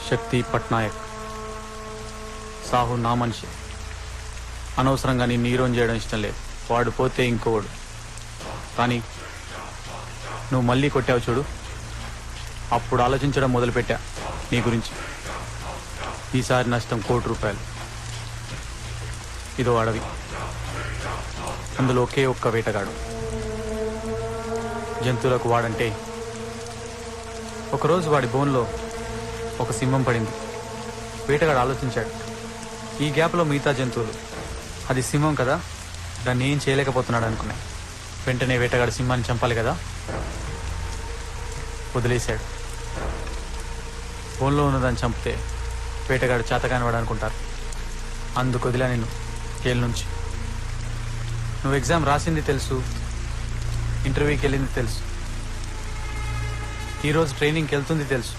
శక్తి పట్నాయక్. సాహు నా మనిషి. అనవసరంగా నిన్ను హీరోని చేయడం ఇష్టం లేదు. వాడు పోతే ఇంకోవాడు. కానీ నువ్వు మళ్ళీ కొట్టావు చూడు, అప్పుడు ఆలోచించడం మొదలుపెట్టా నీ గురించి. ఈసారి నష్టం ₹1,00,00,000. ఇదో అడవి, అందులో ఒకే ఒక్క వేటగాడు. జంతువులకు వాడంటే. ఒకరోజు వాడి బోన్లో ఒక సింహం పడింది. వేటగాడు ఆలోచించాడు, ఈ గ్యాప్లో మిగతా జంతువులు, అది సింహం కదా, దాన్ని ఏం చేయలేకపోతున్నాడు అనుకున్నాయి. వెంటనే వేటగాడు సింహాన్ని చంపాలి కదా, వదిలేశాడు. బోన్లో ఉన్నదాన్ని చంపితే వేటగాడు చేతకాని వాడు అనుకుంటారు. అందుకు వదిలే నేను జైలు నుంచి. నువ్వు ఎగ్జామ్ రాసింది తెలుసు, ఇంటర్వ్యూకి వెళ్ళింది తెలుసు, ఈరోజు ట్రైనింగ్కి వెళ్తుంది తెలుసు.